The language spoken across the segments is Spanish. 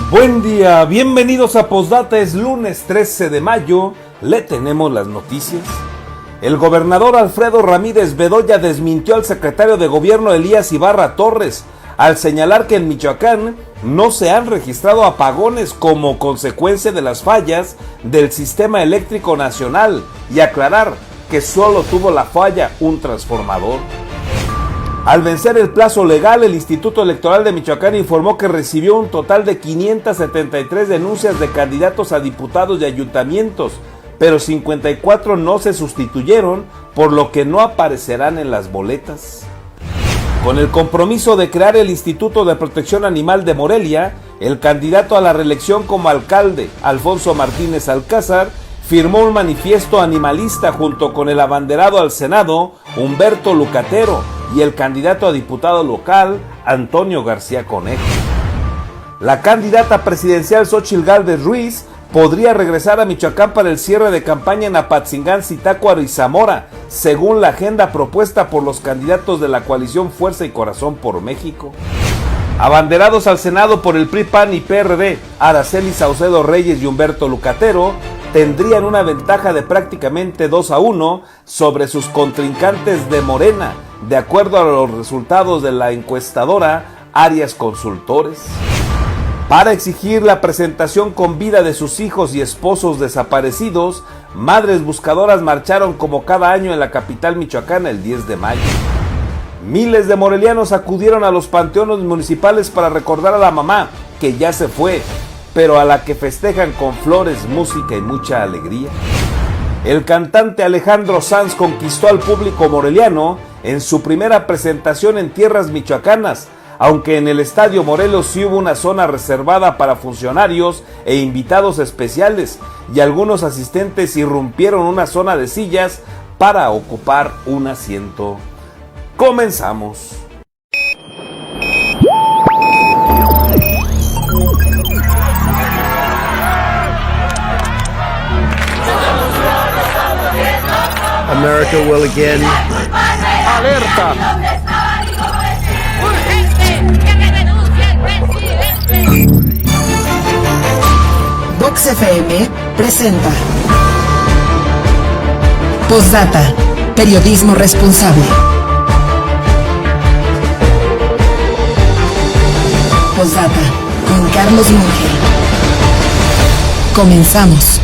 Buen día, bienvenidos a Postdata, es lunes 13 de mayo, le tenemos las noticias. El gobernador Alfredo Ramírez Bedoya desmintió al secretario de gobierno Elías Ibarra Torres al señalar que en Michoacán no se han registrado apagones como consecuencia de las fallas del sistema eléctrico nacional y aclarar que solo tuvo la falla un transformador. Al vencer el plazo legal, el Instituto Electoral de Michoacán informó que recibió un total de 573 denuncias de candidatos a diputados y ayuntamientos, pero 54 no se sustituyeron, por lo que no aparecerán en las boletas. Con el compromiso de crear el Instituto de Protección Animal de Morelia, el candidato a la reelección como alcalde, Alfonso Martínez Alcázar, firmó un manifiesto animalista junto con el abanderado al Senado, Humberto Lucatero, y el candidato a diputado local, Antonio García Conejo. La candidata presidencial Xóchitl Gálvez Ruiz podría regresar a Michoacán para el cierre de campaña en Apatzingán, Zitácuaro y Zamora, según la agenda propuesta por los candidatos de la coalición Fuerza y Corazón por México. Abanderados al Senado por el PRI, PAN y PRD, Araceli Saucedo Reyes y Humberto Lucatero tendrían una ventaja de prácticamente 2-1 sobre sus contrincantes de Morena, de acuerdo a los resultados de la encuestadora Arias Consultores. Para exigir la presentación con vida de sus hijos y esposos desaparecidos, madres buscadoras marcharon como cada año en la capital michoacana el 10 de mayo. Miles de morelianos acudieron a los panteones municipales para recordar a la mamá, que ya se fue, pero a la que festejan con flores, música y mucha alegría. El cantante Alejandro Sanz conquistó al público moreliano en su primera presentación en tierras michoacanas, aunque en el Estadio Morelos sí hubo una zona reservada para funcionarios e invitados especiales, y algunos asistentes irrumpieron una zona de sillas para ocupar un asiento. Comenzamos. America will again. Alerta. Urgente, que me denuncie el presidente. Vox FM presenta Postdata, periodismo responsable. Postdata con Carlos Monge. Comenzamos.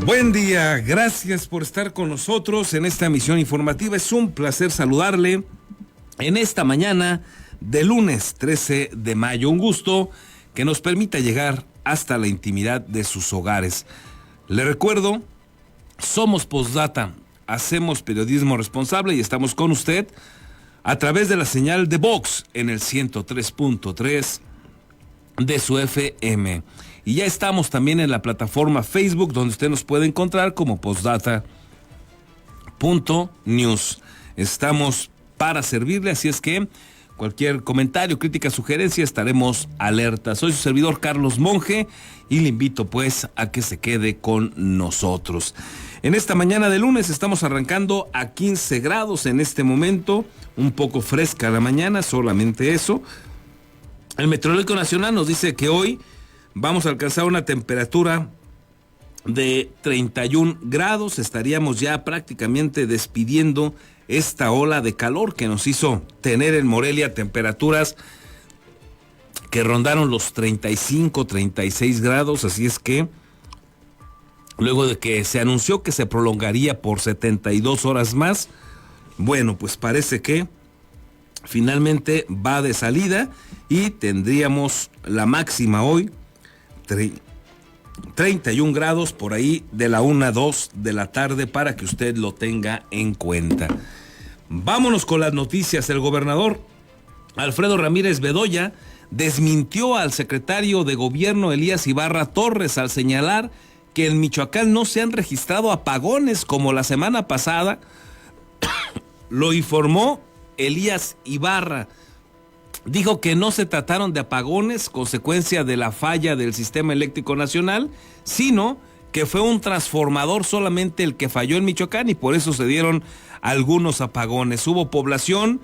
Buen día, gracias por estar con nosotros en esta emisión informativa. Es un placer saludarle en esta mañana de lunes 13 de mayo. Un gusto que nos permita llegar hasta la intimidad de sus hogares. Le recuerdo, somos Postdata, hacemos periodismo responsable y estamos con usted a través de la señal de Vox en el 103.3 de su FM. Y ya estamos también en la plataforma Facebook, donde usted nos puede encontrar como postdata.news. Estamos para servirle, así es que cualquier comentario, crítica, sugerencia, estaremos alertas. Soy su servidor Carlos Monge y le invito pues a que se quede con nosotros. En esta mañana de lunes estamos arrancando a 15 grados en este momento, un poco fresca la mañana, solamente eso. El Meteorológico Nacional nos dice que hoy vamos a alcanzar una temperatura de 31 grados. Estaríamos ya prácticamente despidiendo esta ola de calor que nos hizo tener en Morelia temperaturas que rondaron los 35, 36 grados. Así es que luego de que se anunció que se prolongaría por 72 horas más, bueno, pues parece que finalmente va de salida y tendríamos la máxima hoy 31 grados por ahí de la 1 a 2 de la tarde para que usted lo tenga en cuenta. Vámonos con las noticias. El gobernador Alfredo Ramírez Bedoya desmintió al secretario de gobierno Elías Ibarra Torres al señalar que en Michoacán no se han registrado apagones como la semana pasada. Lo informó Elías Ibarra. Dijo que no se trataron de apagones consecuencia de la falla del sistema eléctrico nacional, sino que fue un transformador solamente el que falló en Michoacán y por eso se dieron algunos apagones. Hubo población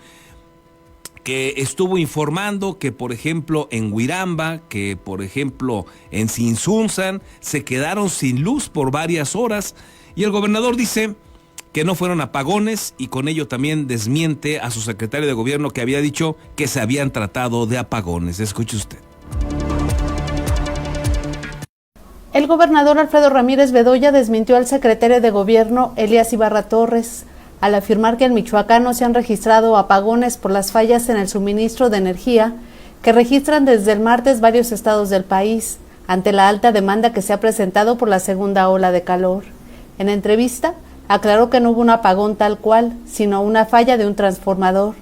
que estuvo informando que, por ejemplo, en Huiramba, que, por ejemplo, en Sinsunzan, se quedaron sin luz por varias horas y el gobernador dice que no fueron apagones y con ello también desmiente a su secretario de gobierno que había dicho que se habían tratado de apagones. Escuche usted. El gobernador Alfredo Ramírez Bedoya desmintió al secretario de gobierno Elías Ibarra Torres al afirmar que en Michoacán no se han registrado apagones por las fallas en el suministro de energía que registran desde el martes varios estados del país, ante la alta demanda que se ha presentado por la segunda ola de calor. En entrevista, aclaró que no hubo un apagón tal cual, sino una falla de un transformador,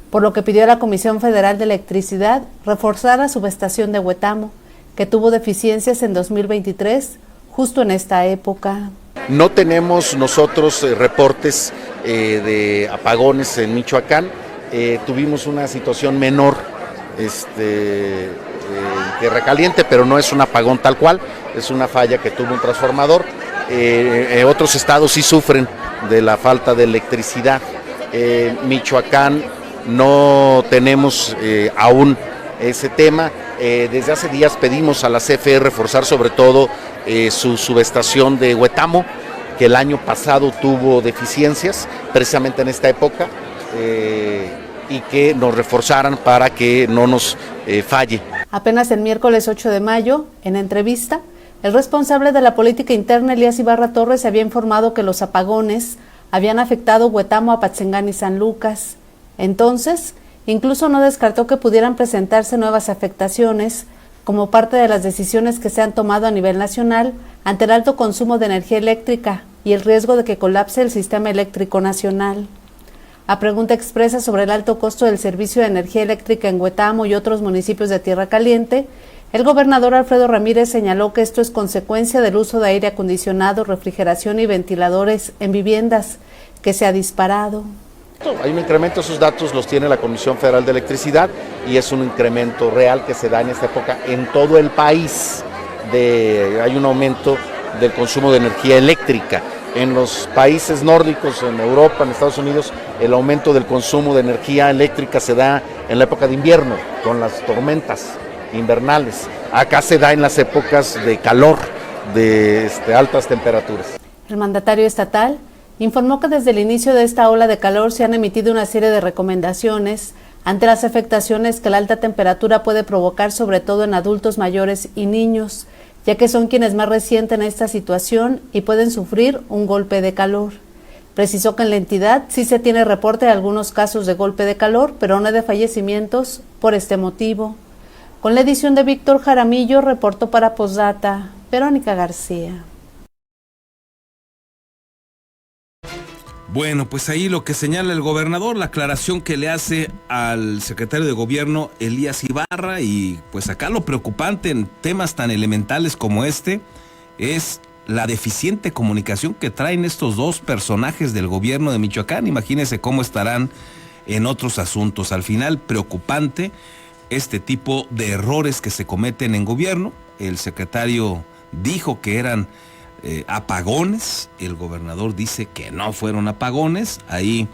por lo que pidió a la Comisión Federal de Electricidad reforzar la subestación de Huetamo, que tuvo deficiencias en 2023, justo en esta época. No tenemos nosotros reportes de apagones en Michoacán. Tuvimos una situación menor en Tierra Caliente, pero no es un apagón tal cual, es una falla que tuvo un transformador. Otros estados sí sufren de la falta de electricidad. Michoacán no tenemos aún ese tema. Desde hace días pedimos a la CFE reforzar sobre todo su subestación de Huetamo, que el año pasado tuvo deficiencias precisamente en esta época, y que nos reforzaran para que no nos falle. Apenas el miércoles 8 de mayo, en entrevista, el responsable de la política interna, Elías Ibarra Torres, había informado que los apagones habían afectado Huetamo, Apatzingán y San Lucas. Entonces, incluso no descartó que pudieran presentarse nuevas afectaciones como parte de las decisiones que se han tomado a nivel nacional ante el alto consumo de energía eléctrica y el riesgo de que colapse el sistema eléctrico nacional. A pregunta expresa sobre el alto costo del servicio de energía eléctrica en Huetamo y otros municipios de Tierra Caliente, el gobernador Alfredo Ramírez señaló que esto es consecuencia del uso de aire acondicionado, refrigeración y ventiladores en viviendas, que se ha disparado. Hay un incremento, esos datos los tiene la Comisión Federal de Electricidad y es un incremento real que se da en esta época en todo el país. Hay un aumento del consumo de energía eléctrica. En los países nórdicos, en Europa, en Estados Unidos, el aumento del consumo de energía eléctrica se da en la época de invierno, con las tormentas invernales. Acá se da en las épocas de calor, de altas temperaturas. El mandatario estatal informó que desde el inicio de esta ola de calor se han emitido una serie de recomendaciones ante las afectaciones que la alta temperatura puede provocar, sobre todo en adultos mayores y niños, ya que son quienes más resienten esta situación y pueden sufrir un golpe de calor. Precisó que en la entidad sí se tiene reporte de algunos casos de golpe de calor, pero no de fallecimientos por este motivo. Con la edición de Víctor Jaramillo, reportó para Postdata, Verónica García. Bueno, pues ahí lo que señala el gobernador, la aclaración que le hace al secretario de gobierno Elías Ibarra, y pues acá lo preocupante en temas tan elementales como este es la deficiente comunicación que traen estos dos personajes del gobierno de Michoacán. Imagínense cómo estarán en otros asuntos. Al final, preocupante este tipo de errores que se cometen en gobierno. El secretario dijo que eran apagones, el gobernador dice que no fueron apagones. Ahí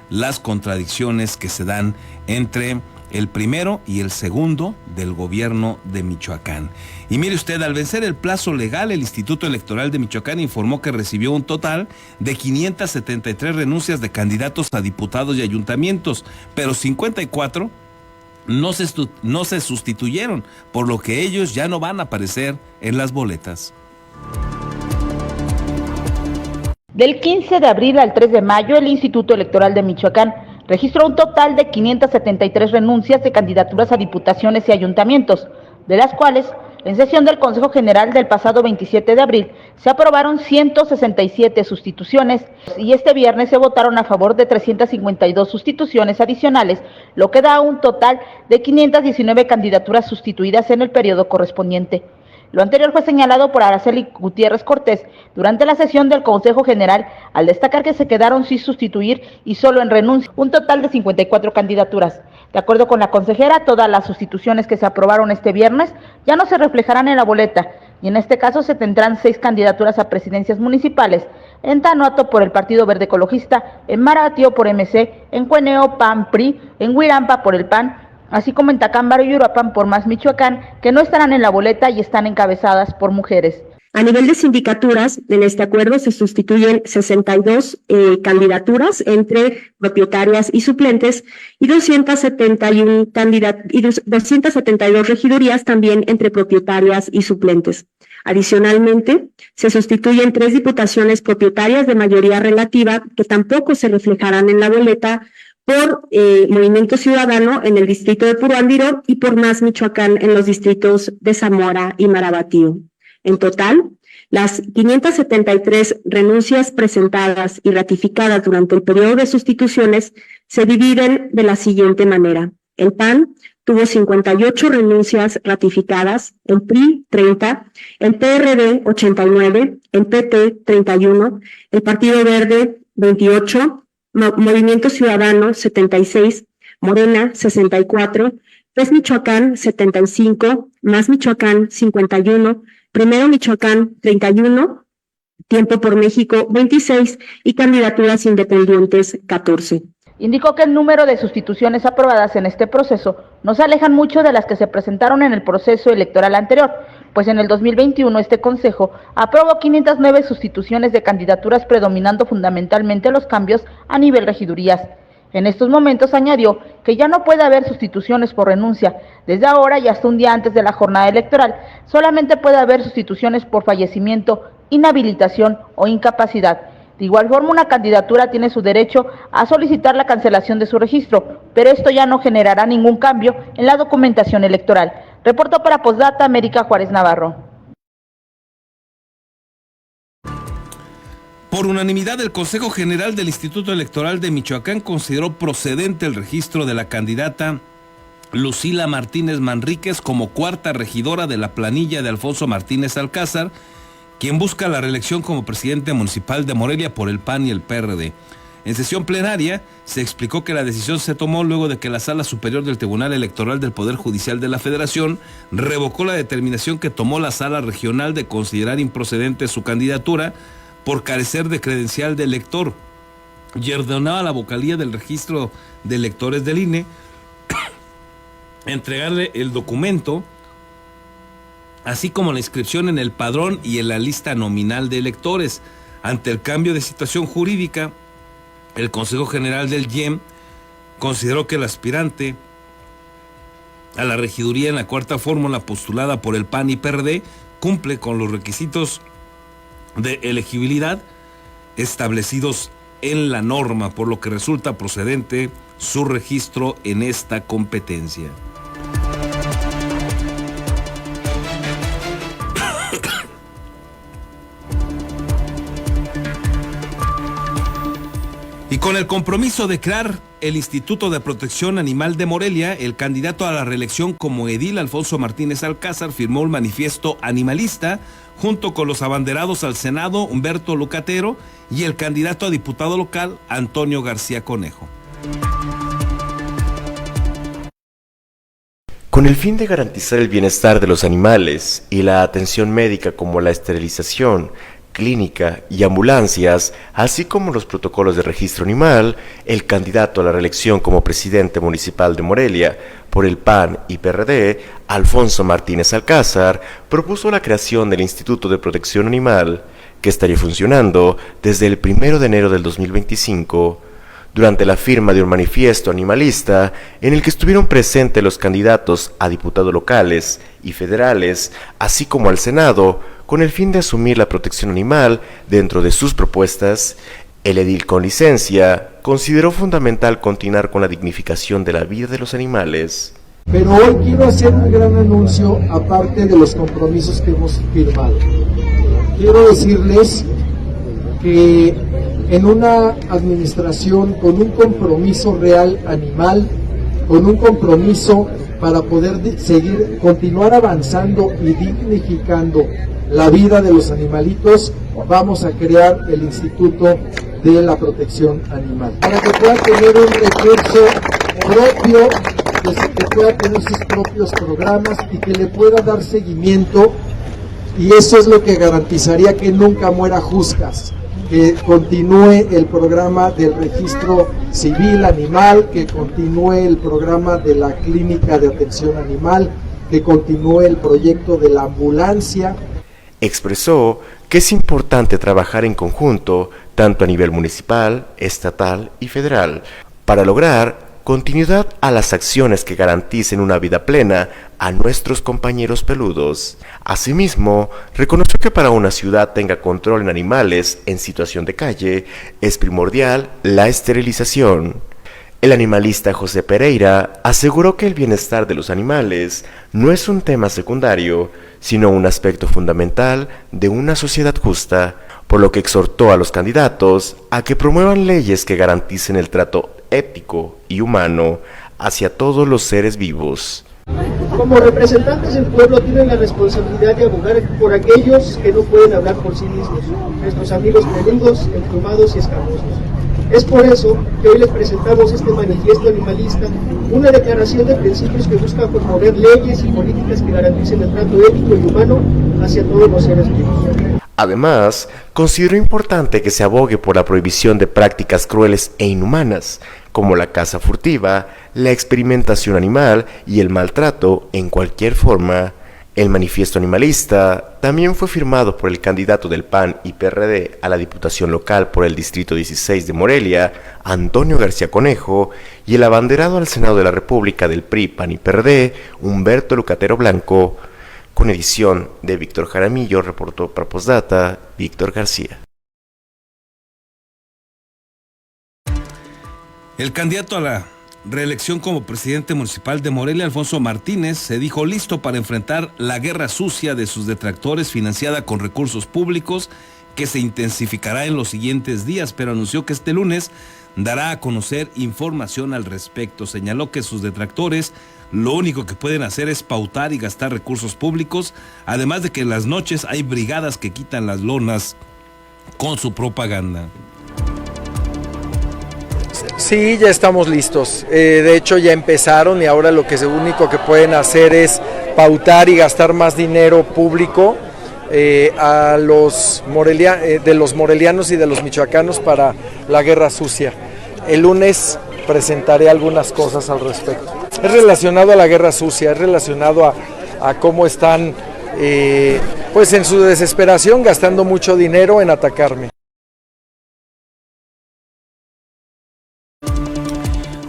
las contradicciones que se dan entre el primero y el segundo del gobierno de Michoacán. Y mire usted, al vencer el plazo legal, el Instituto Electoral de Michoacán informó que recibió un total de 573 renuncias de candidatos a diputados y ayuntamientos, pero 54 no se sustituyeron, por lo que ellos ya no van a aparecer en las boletas. Del 15 de abril al 3 de mayo, el Instituto Electoral de Michoacán registró un total de 573 renuncias de candidaturas a diputaciones y ayuntamientos, de las cuales, en sesión del Consejo General del pasado 27 de abril, se aprobaron 167 sustituciones y este viernes se votaron a favor de 352 sustituciones adicionales, lo que da un total de 519 candidaturas sustituidas en el periodo correspondiente. Lo anterior fue señalado por Araceli Gutiérrez Cortés durante la sesión del Consejo General, al destacar que se quedaron sin sustituir y solo en renuncia un total de 54 candidaturas. De acuerdo con la consejera, todas las sustituciones que se aprobaron este viernes ya no se reflejarán en la boleta, y en este caso se tendrán 6 candidaturas a presidencias municipales, en Tanuato por el Partido Verde Ecologista, en Maratío por MC, en Cueneo PAN PRI, en Huirampa por el PAN, así como en Tacámbaro y Uruapan por Más Michoacán, que no estarán en la boleta y están encabezadas por mujeres. A nivel de sindicaturas, en este acuerdo se sustituyen 62 candidaturas entre propietarias y suplentes y 272 regidurías también entre propietarias y suplentes. Adicionalmente, se sustituyen 3 diputaciones propietarias de mayoría relativa que tampoco se reflejarán en la boleta por Movimiento Ciudadano en el distrito de Puruándiro y por Más Michoacán en los distritos de Zamora y Marabatío. En total, las 573 renuncias presentadas y ratificadas durante el periodo de sustituciones se dividen de la siguiente manera. El PAN tuvo 58 renuncias ratificadas, el PRI 30, el PRD 89, el PT 31, el Partido Verde 28, Movimiento Ciudadano 76, Morena 64, PES Michoacán 75, Más Michoacán 51, Primero Michoacán 31, Tiempo por México 26 y candidaturas independientes 14. Indicó que el número de sustituciones aprobadas en este proceso no se alejan mucho de las que se presentaron en el proceso electoral anterior, pues en el 2021 este Consejo aprobó 509 sustituciones de candidaturas, predominando fundamentalmente los cambios a nivel regidurías. En estos momentos añadió que ya no puede haber sustituciones por renuncia. Desde ahora y hasta un día antes de la jornada electoral, solamente puede haber sustituciones por fallecimiento, inhabilitación o incapacidad. De igual forma, una candidatura tiene su derecho a solicitar la cancelación de su registro, pero esto ya no generará ningún cambio en la documentación electoral. Reportó para Postdata América Juárez Navarro. Por unanimidad, el Consejo General del Instituto Electoral de Michoacán consideró procedente el registro de la candidata Lucila Martínez Manríquez como 4ª regidora de la planilla de Alfonso Martínez Alcázar, quien busca la reelección como presidente municipal de Morelia por el PAN y el PRD. En sesión plenaria se explicó que la decisión se tomó luego de que la Sala Superior del Tribunal Electoral del Poder Judicial de la Federación revocó la determinación que tomó la Sala Regional de considerar improcedente su candidatura por carecer de credencial de elector, y ordenaba a la vocalía del registro de electores del INE entregarle el documento, así como la inscripción en el padrón y en la lista nominal de electores. Ante el cambio de situación jurídica, el Consejo General del IEM consideró que el aspirante a la regiduría en la 4ª fórmula postulada por el PAN y PRD cumple con los requisitos de elegibilidad establecidos en la norma, por lo que resulta procedente su registro en esta competencia. Y con el compromiso de crear el Instituto de Protección Animal de Morelia, el candidato a la reelección como edil Alfonso Martínez Alcázar firmó un manifiesto animalista junto con los abanderados al Senado Humberto Lucatero y el candidato a diputado local Antonio García Conejo. Con el fin de garantizar el bienestar de los animales y la atención médica como la esterilización, clínica y ambulancias, así como los protocolos de registro animal, el candidato a la reelección como presidente municipal de Morelia por el PAN y PRD, Alfonso Martínez Alcázar, propuso la creación del Instituto de Protección Animal, que estaría funcionando desde el 1 de enero del 2025, durante la firma de un manifiesto animalista en el que estuvieron presentes los candidatos a diputados locales y federales, así como al Senado, con el fin de asumir la protección animal dentro de sus propuestas. El edil con licencia consideró fundamental continuar con la dignificación de la vida de los animales. Pero hoy quiero hacer un gran anuncio aparte de los compromisos que hemos firmado. Quiero decirles que en una administración con un compromiso real animal, con un compromiso para poder continuar avanzando y dignificando la vida de los animalitos, vamos a crear el Instituto de la Protección Animal, para que pueda tener un recurso propio, que pueda tener sus propios programas y que le pueda dar seguimiento y eso es lo que garantizaría que nunca muera Juscas, que continúe el programa del registro civil animal, que continúe el programa de la clínica de atención animal, que continúe el proyecto de la ambulancia. Expresó que es importante trabajar en conjunto, tanto a nivel municipal, estatal y federal, para lograr continuidad a las acciones que garanticen una vida plena a nuestros compañeros peludos. Asimismo, reconoció que para una ciudad tenga control en animales en situación de calle, es primordial la esterilización. El animalista José Pereira aseguró que el bienestar de los animales no es un tema secundario, sino un aspecto fundamental de una sociedad justa, por lo que exhortó a los candidatos a que promuevan leyes que garanticen el trato ético y humano hacia todos los seres vivos. Como representantes del pueblo tienen la responsabilidad de abogar por aquellos que no pueden hablar por sí mismos, nuestros amigos peludos, emplumados y escamosos. Es por eso que hoy les presentamos este manifiesto animalista, una declaración de principios que busca promover leyes y políticas que garanticen el trato ético y humano hacia todos los seres vivos. Además, consideró importante que se abogue por la prohibición de prácticas crueles e inhumanas, como la caza furtiva, la experimentación animal y el maltrato en cualquier forma. El manifiesto animalista también fue firmado por el candidato del PAN y PRD a la Diputación Local por el Distrito 16 de Morelia, Antonio García Conejo, y el abanderado al Senado de la República del PRI, PAN y PRD, Humberto Lucatero Blanco. Con edición de Víctor Jaramillo, reportó para Postdata, Víctor García. El candidato a la reelección como presidente municipal de Morelia, Alfonso Martínez, se dijo listo para enfrentar la guerra sucia de sus detractores financiada con recursos públicos que se intensificará en los siguientes días, pero anunció que este lunes dará a conocer información al respecto. Señaló que sus detractores lo único que pueden hacer es pautar y gastar recursos públicos, además de que en las noches hay brigadas que quitan las lonas con su propaganda. Sí, ya estamos listos. De hecho ya empezaron y ahora lo único que pueden hacer es pautar y gastar más dinero público a los de los morelianos y de los michoacanos para la guerra sucia. El lunes presentaré algunas cosas al respecto. Es relacionado a la guerra sucia, es relacionado a cómo están pues en su desesperación gastando mucho dinero en atacarme.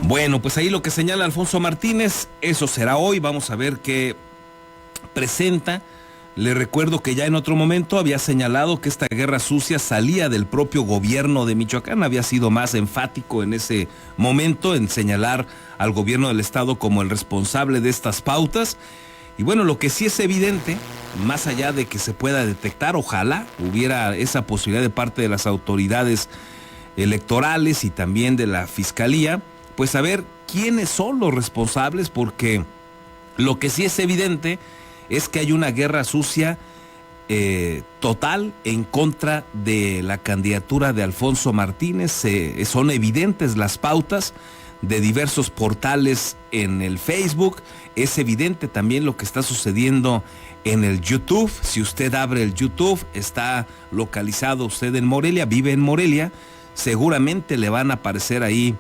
Bueno, pues ahí lo que señala Alfonso Martínez, eso será hoy, vamos a ver qué presenta. Le recuerdo que ya en otro momento había señalado que esta guerra sucia salía del propio gobierno de Michoacán, había sido más enfático en ese momento en señalar al gobierno del estado como el responsable de estas pautas. Y bueno, lo que sí es evidente, más allá de que se pueda detectar, ojalá hubiera esa posibilidad de parte de las autoridades electorales y también de la fiscalía, pues saber quiénes son los responsables, porque lo que sí es evidente es que hay una guerra sucia total en contra de la candidatura de Alfonso Martínez. Son evidentes las pautas de diversos portales en el Facebook, es evidente también lo que está sucediendo en el YouTube. Si usted abre el YouTube, está localizado usted en Morelia, vive en Morelia, seguramente le van a aparecer ahí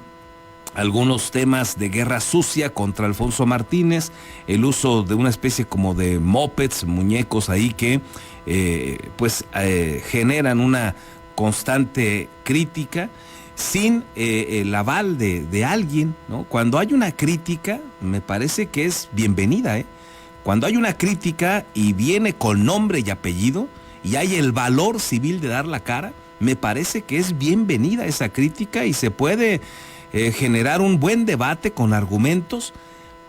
algunos temas de guerra sucia contra Alfonso Martínez, el uso de una especie como de mopeds, muñecos ahí que generan una constante crítica sin el aval de alguien, ¿no? Cuando hay una crítica, me parece que es bienvenida, ¿eh? Cuando hay una crítica y viene con nombre y apellido y hay el valor civil de dar la cara, me parece que es bienvenida esa crítica y se puede generar un buen debate con argumentos,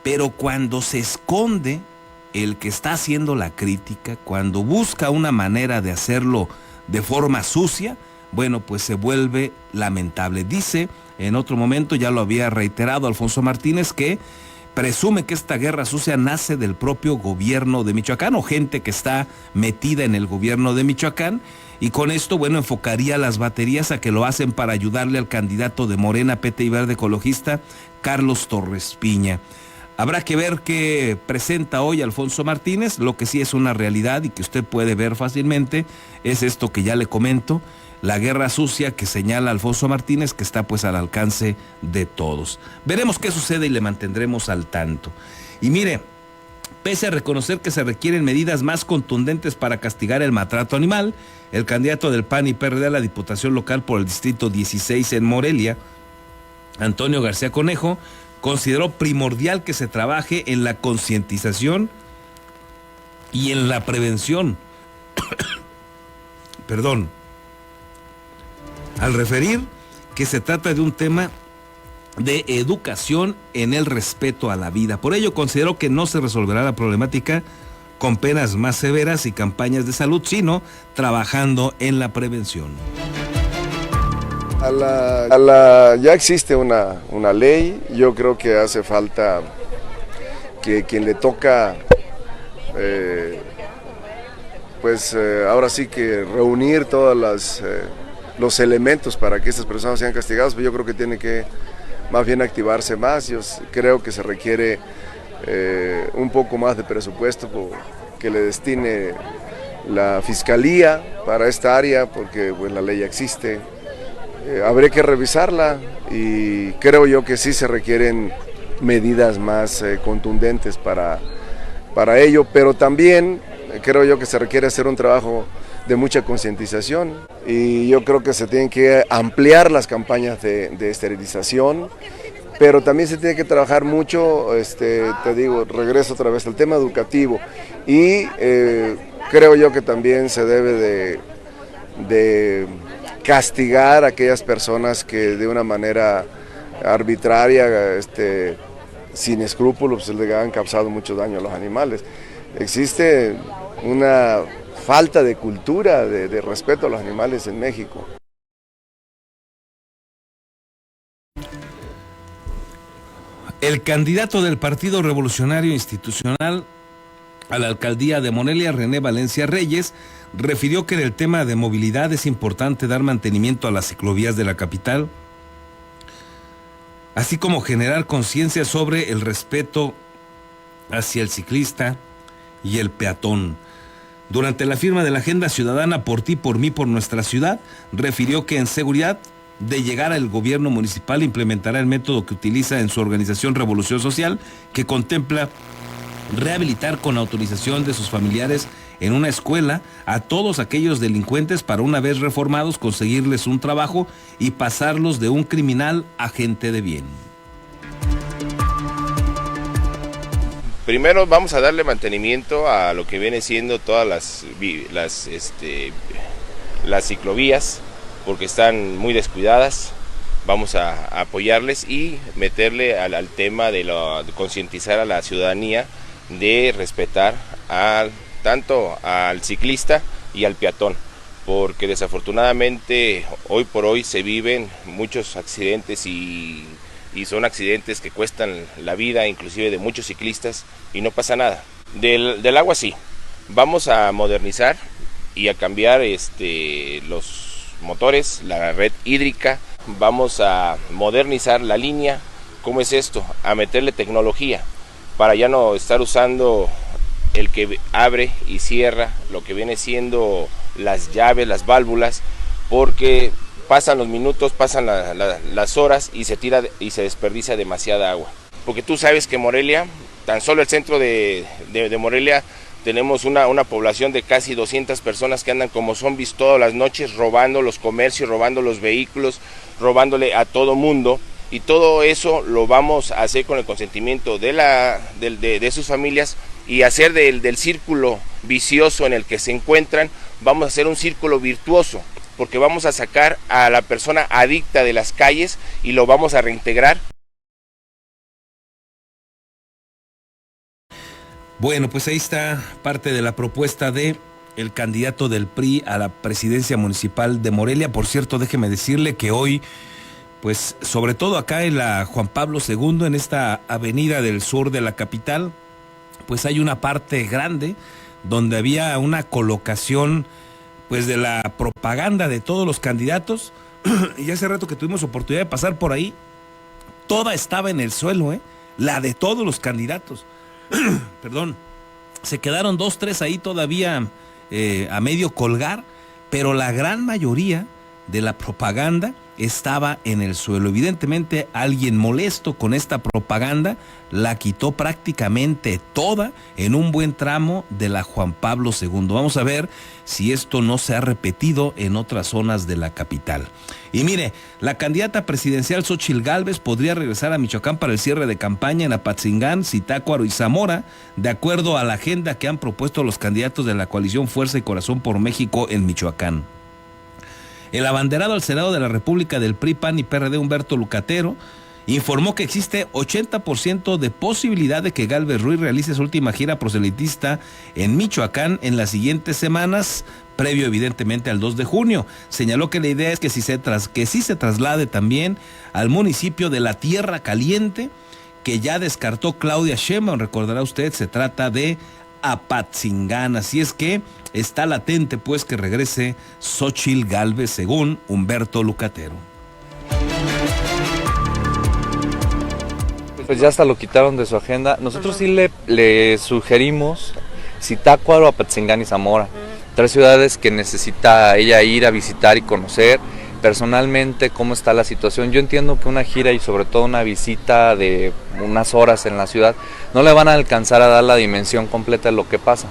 pero cuando se esconde el que está haciendo la crítica, cuando busca una manera de hacerlo de forma sucia, bueno, pues se vuelve lamentable. Dice, en otro momento, ya lo había reiterado Alfonso Martínez, que presume que esta guerra sucia nace del propio gobierno de Michoacán o gente que está metida en el gobierno de Michoacán. Y con esto, bueno, enfocaría las baterías a que lo hacen para ayudarle al candidato de Morena, PT y Verde Ecologista, Carlos Torres Piña. Habrá que ver qué presenta hoy Alfonso Martínez. Lo que sí es una realidad y que usted puede ver fácilmente es esto que ya le comento, la guerra sucia que señala Alfonso Martínez, que está pues al alcance de todos. Veremos qué sucede y le mantendremos al tanto. Y mire, pese a reconocer que se requieren medidas más contundentes para castigar el maltrato animal, el candidato del PAN y PRD a la Diputación Local por el Distrito 16 en Morelia, Antonio García Conejo, consideró primordial que se trabaje en la concientización y en la prevención. Perdón. Al referir que se trata de un tema de educación en el respeto a la vida. Por ello consideró que no se resolverá la problemática con penas más severas y campañas de salud, sino trabajando en la prevención. Ya existe una ley. Yo creo que hace falta que quien le toca, ahora sí que reunir todos los elementos para que estas personas sean castigadas, pues yo creo que tiene que más bien activarse más. Yo creo que se requiere un poco más de presupuesto que le destine la Fiscalía para esta área, porque pues la ley ya existe. Habría que revisarla y creo yo que sí se requieren medidas más contundentes para ello, pero también creo yo que se requiere hacer un trabajo de mucha concientización y yo creo que se tienen que ampliar las campañas de esterilización, pero también se tiene que trabajar mucho, te digo, regreso otra vez al tema educativo y creo yo que también se debe de castigar a aquellas personas que de una manera arbitraria, sin escrúpulos, le han causado mucho daño a los animales. Existe una falta de cultura, de respeto a los animales en México. El candidato del Partido Revolucionario Institucional a la alcaldía de Morelia, René Valencia Reyes, refirió que en el tema de movilidad es importante dar mantenimiento a las ciclovías de la capital, así como generar conciencia sobre el respeto hacia el ciclista y el peatón. Durante la firma de la Agenda Ciudadana Por Ti, Por Mí, Por Nuestra Ciudad, refirió que en seguridad de llegar al gobierno municipal implementará el método que utiliza en su organización Revolución Social, que contempla rehabilitar con autorización de sus familiares en una escuela a todos aquellos delincuentes para, una vez reformados, conseguirles un trabajo y pasarlos de un criminal a gente de bien. Primero vamos a darle mantenimiento a lo que viene siendo todas las ciclovías, porque están muy descuidadas. Vamos a apoyarles y meterle al tema de concientizar a la ciudadanía de respetar tanto al ciclista y al peatón, porque desafortunadamente hoy por hoy se viven muchos accidentes y son accidentes que cuestan la vida inclusive de muchos ciclistas y no pasa nada. Del agua sí, vamos a modernizar y a cambiar los motores, la red hídrica, vamos a modernizar la línea. ¿Cómo es esto? A meterle tecnología para ya no estar usando el que abre y cierra, lo que viene siendo las llaves, las válvulas, porque pasan los minutos, pasan las horas y se tira y se desperdicia demasiada agua. Porque tú sabes que Morelia, tan solo el centro de Morelia, tenemos una población de casi 200 personas que andan como zombies todas las noches robando los comercios, robando los vehículos, robándole a todo mundo. Y todo eso lo vamos a hacer con el consentimiento de sus familias y hacer del círculo vicioso en el que se encuentran, vamos a hacer un círculo virtuoso, porque vamos a sacar a la persona adicta de las calles y lo vamos a reintegrar. Bueno, pues ahí está parte de la propuesta de el candidato del PRI a la presidencia municipal de Morelia. Por cierto, déjeme decirle que hoy, pues sobre todo acá en la Juan Pablo II, en esta avenida del sur de la capital, pues hay una parte grande donde había una colocación pues de la propaganda de todos los candidatos. Y hace rato que tuvimos oportunidad de pasar por ahí, toda estaba en el suelo, la de todos los candidatos. Perdón, se quedaron 2, 3 ahí todavía a medio colgar, pero la gran mayoría de la propaganda estaba en el suelo. Evidentemente alguien molesto con esta propaganda la quitó prácticamente toda en un buen tramo de la Juan Pablo II. Vamos a ver si esto no se ha repetido en otras zonas de la capital. Y mire, la candidata presidencial Xóchitl Gálvez podría regresar a Michoacán para el cierre de campaña en Apatzingán, Zitácuaro y Zamora, de acuerdo a la agenda que han propuesto los candidatos de la coalición Fuerza y Corazón por México en Michoacán. El abanderado al Senado de la República del PRI, PAN y PRD, Humberto Lucatero, informó que existe 80% de posibilidad de que Gálvez Ruiz realice su última gira proselitista en Michoacán en las siguientes semanas, previo evidentemente al 2 de junio. Señaló que la idea es que sí se traslade también al municipio de La Tierra Caliente, que ya descartó Claudia Sheinbaum. Recordará usted, se trata de Apatzingán. Así es que está latente pues que regrese Xóchitl Gálvez, según Humberto Lucatero. Pues ya hasta lo quitaron de su agenda. Nosotros sí le sugerimos Zitácuaro, Apatzingán y Zamora, 3 ciudades que necesita ella ir a visitar y conocer personalmente cómo está la situación. Yo entiendo que una gira y sobre todo una visita de unas horas en la ciudad no le van a alcanzar a dar la dimensión completa de lo que pasa,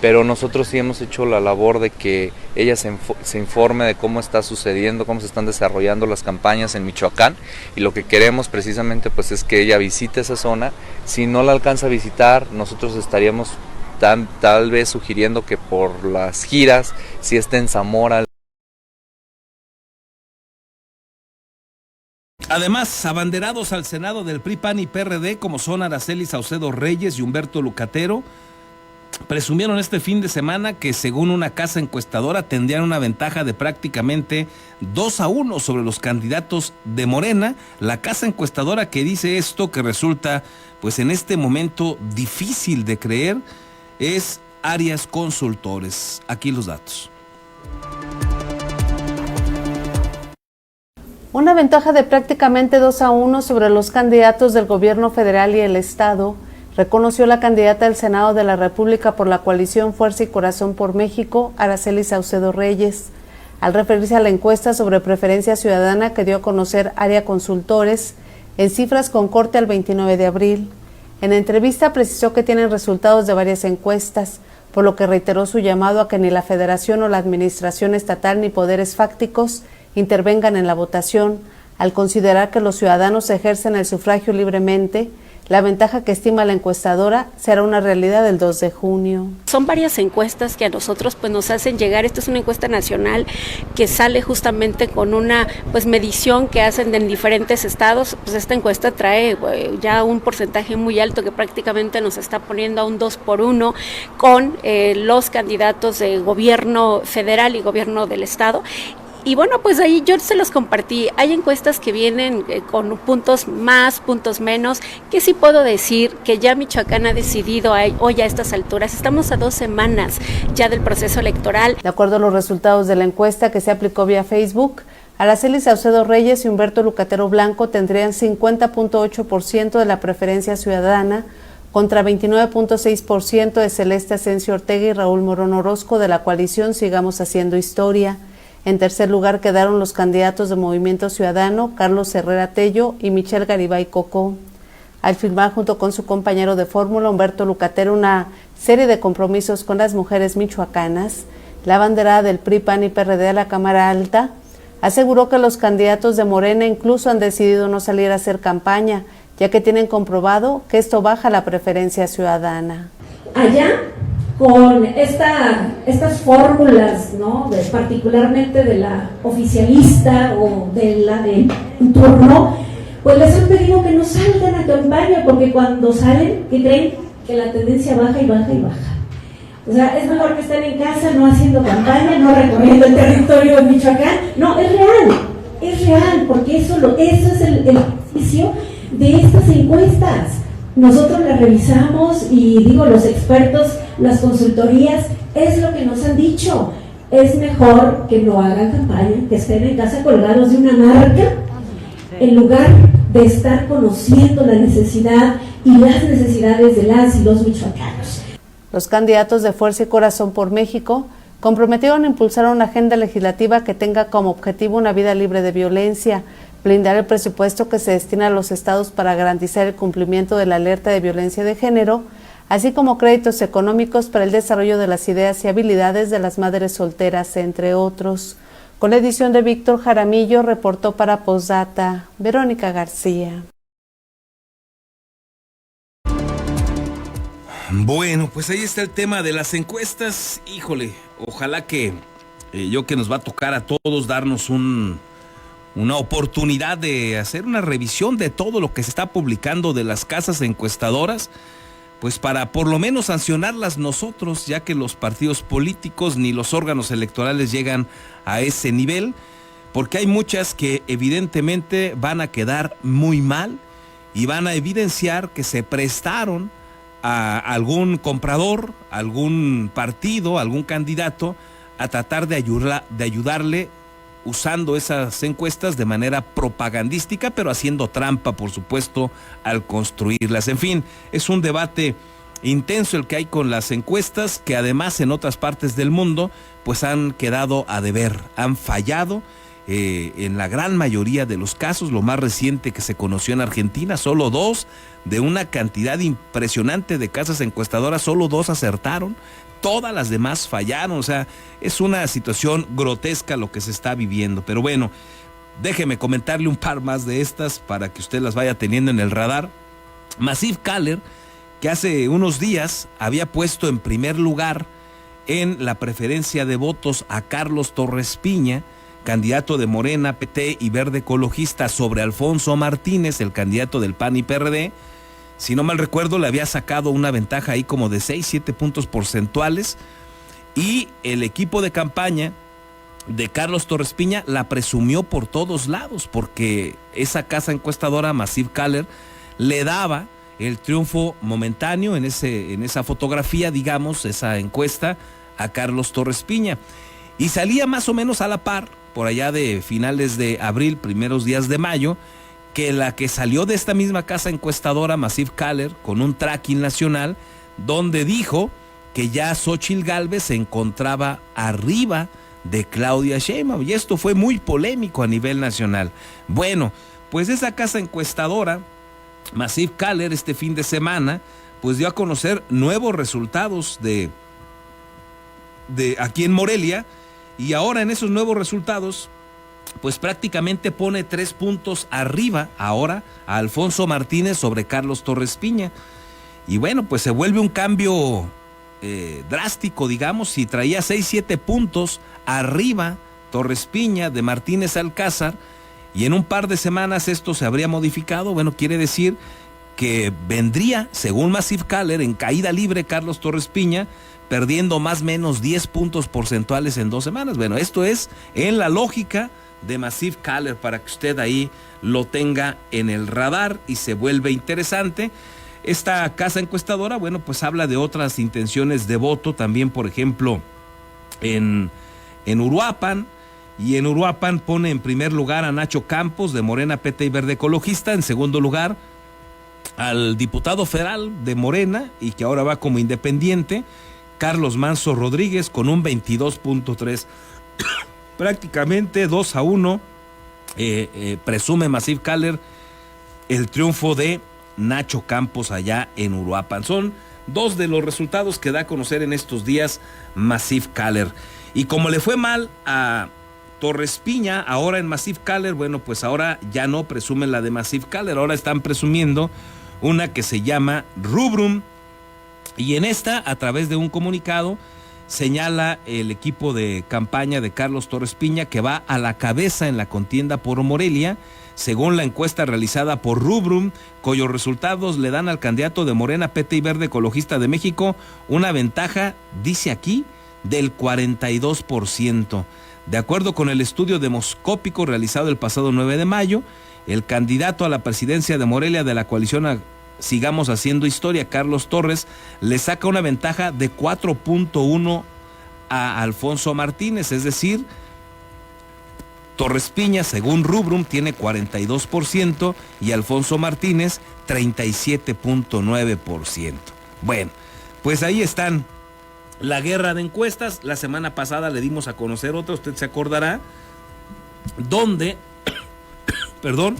pero nosotros sí hemos hecho la labor de que ella se informe de cómo está sucediendo, cómo se están desarrollando las campañas en Michoacán, y lo que queremos precisamente pues es que ella visite esa zona. Si no la alcanza a visitar, nosotros estaríamos tal vez sugiriendo que por las giras, si esté en Zamora. Además, abanderados al Senado del PRI, PAN y PRD, como son Araceli Saucedo Reyes y Humberto Lucatero, presumieron este fin de semana que según una casa encuestadora tendrían una ventaja de prácticamente 2-1 sobre los candidatos de Morena. La casa encuestadora que dice esto, que resulta pues en este momento difícil de creer, es Arias Consultores. Aquí los datos. Una ventaja de prácticamente 2-1 sobre los candidatos del gobierno federal y el estado, reconoció la candidata al Senado de la República por la coalición Fuerza y Corazón por México, Araceli Saucedo Reyes, al referirse a la encuesta sobre preferencia ciudadana que dio a conocer Arias Consultores en cifras con corte al 29 de abril. En entrevista precisó que tienen resultados de varias encuestas, por lo que reiteró su llamado a que ni la Federación o la Administración Estatal ni poderes fácticos intervengan en la votación, al considerar que los ciudadanos ejercen el sufragio libremente. La ventaja que estima la encuestadora será una realidad el 2 de junio. Son varias encuestas que a nosotros pues nos hacen llegar. Esta es una encuesta nacional que sale justamente con una medición que hacen en diferentes estados. Pues esta encuesta trae ya un porcentaje muy alto que prácticamente nos está poniendo a un 2-1 con los candidatos de gobierno federal y gobierno del estado. Y bueno, pues ahí yo se los compartí. Hay encuestas que vienen con puntos más, puntos menos, que sí puedo decir que ya Michoacán ha decidido hoy a estas alturas. Estamos a 2 semanas ya del proceso electoral. De acuerdo a los resultados de la encuesta que se aplicó vía Facebook, Araceli Saucedo Reyes y Humberto Lucatero Blanco tendrían 50.8% de la preferencia ciudadana contra 29.6% de Celeste Asensio Ortega y Raúl Morón Orozco de la coalición Sigamos Haciendo Historia. En tercer lugar quedaron los candidatos de Movimiento Ciudadano, Carlos Herrera Tello y Michelle Garibay Cocó. Al firmar junto con su compañero de fórmula, Humberto Lucatero, una serie de compromisos con las mujeres michoacanas, la abanderada del PRI, PAN y PRD a la Cámara Alta aseguró que los candidatos de Morena incluso han decidido no salir a hacer campaña, ya que tienen comprobado que esto baja la preferencia ciudadana. Allá, con estas fórmulas, ¿no?, particularmente de la oficialista o de la de turno, pues les han pedido que no salgan a campaña, porque cuando salen, ¿qué creen? Que la tendencia baja y baja y baja. O sea, es mejor que estén en casa, no haciendo campaña, no recorriendo el territorio de Michoacán. No, es real, porque eso es el ejercicio de estas encuestas. Nosotros las revisamos y digo, los expertos, las consultorías, es lo que nos han dicho. Es mejor que no hagan campaña, que estén en casa colgados de una marca en lugar de estar conociendo la necesidad y las necesidades de las y los michoacanos. Los candidatos de Fuerza y Corazón por México comprometieron a impulsar una agenda legislativa que tenga como objetivo una vida libre de violencia, blindar el presupuesto que se destina a los estados para garantizar el cumplimiento de la alerta de violencia de género, así como créditos económicos para el desarrollo de las ideas y habilidades de las madres solteras, entre otros. Con la edición de Víctor Jaramillo, reportó para Postdata Verónica García. Bueno, pues ahí está el tema de las encuestas. Híjole, ojalá que que nos va a tocar a todos darnos una oportunidad de hacer una revisión de todo lo que se está publicando de las casas encuestadoras, pues para por lo menos sancionarlas nosotros, ya que los partidos políticos ni los órganos electorales llegan a ese nivel, porque hay muchas que evidentemente van a quedar muy mal y van a evidenciar que se prestaron a algún comprador, algún partido, algún candidato a tratar de ayudarle usando esas encuestas de manera propagandística, pero haciendo trampa, por supuesto, al construirlas. En fin, es un debate intenso el que hay con las encuestas, que además en otras partes del mundo pues han quedado a deber, han fallado en la gran mayoría de los casos. Lo más reciente que se conoció en Argentina, solo 2 de una cantidad impresionante de casas encuestadoras, solo 2 acertaron, todas las demás fallaron. O sea, es una situación grotesca lo que se está viviendo. Pero bueno, déjeme comentarle un par más de estas para que usted las vaya teniendo en el radar. Massive Caller, que hace unos días había puesto en primer lugar en la preferencia de votos a Carlos Torres Piña, candidato de Morena, PT y Verde Ecologista, sobre Alfonso Martínez, el candidato del PAN y PRD. Si no mal recuerdo, le había sacado una ventaja ahí como de 6-7 puntos porcentuales, y el equipo de campaña de Carlos Torres Piña la presumió por todos lados, porque esa casa encuestadora, Massive Caller, le daba el triunfo momentáneo en esa fotografía, digamos, esa encuesta, a Carlos Torres Piña. Y salía más o menos a la par, por allá de finales de abril, primeros días de mayo, que la que salió de esta misma casa encuestadora, Massive Caller, con un tracking nacional, donde dijo que ya Xóchitl Gálvez se encontraba arriba de Claudia Sheinbaum, y esto fue muy polémico a nivel nacional. Bueno, pues esa casa encuestadora, Massive Caller, este fin de semana, pues dio a conocer nuevos resultados de aquí en Morelia, y ahora en esos nuevos resultados pues prácticamente pone 3 puntos arriba ahora a Alfonso Martínez sobre Carlos Torres Piña. Y bueno, pues se vuelve un cambio drástico, digamos. Si traía 6-7 puntos arriba Torres Piña de Martínez Alcázar, y en un par de semanas esto se habría modificado, bueno, quiere decir que vendría, según Massive Caller, en caída libre Carlos Torres Piña, perdiendo más o menos 10 puntos porcentuales en 2 semanas. Bueno, esto es en la lógica de Massive Caller, para que usted ahí lo tenga en el radar y se vuelve interesante. Esta casa encuestadora, bueno, pues habla de otras intenciones de voto también, por ejemplo, en Uruapan, y en Uruapan pone en primer lugar a Nacho Campos de Morena, PT y Verde Ecologista, en segundo lugar al diputado federal de Morena y que ahora va como independiente, Carlos Manso Rodríguez, con un 22.3, prácticamente 2-1, presume Massive Caller el triunfo de Nacho Campos allá en Uruapan. Son 2 de los resultados que da a conocer en estos días Massive Caller. Y como le fue mal a Torres Piña ahora en Massive Caller, bueno, pues ahora ya no presumen la de Massive Caller, ahora están presumiendo una que se llama Rubrum. Y en esta, a través de un comunicado, señala el equipo de campaña de Carlos Torres Piña que va a la cabeza en la contienda por Morelia, según la encuesta realizada por Rubrum, cuyos resultados le dan al candidato de Morena, PT y Verde Ecologista de México una ventaja, dice aquí, del 42%. De acuerdo con el estudio demoscópico realizado el pasado 9 de mayo, el candidato a la presidencia de Morelia de la coalición Sigamos Haciendo Historia, Carlos Torres, le saca una ventaja de 4.1 a Alfonso Martínez, es decir, Torres Piña, según Rubrum, tiene 42% y Alfonso Martínez 37.9%. Bueno, pues ahí están. La guerra de encuestas. La semana pasada le dimos a conocer otra, usted se acordará, donde, perdón,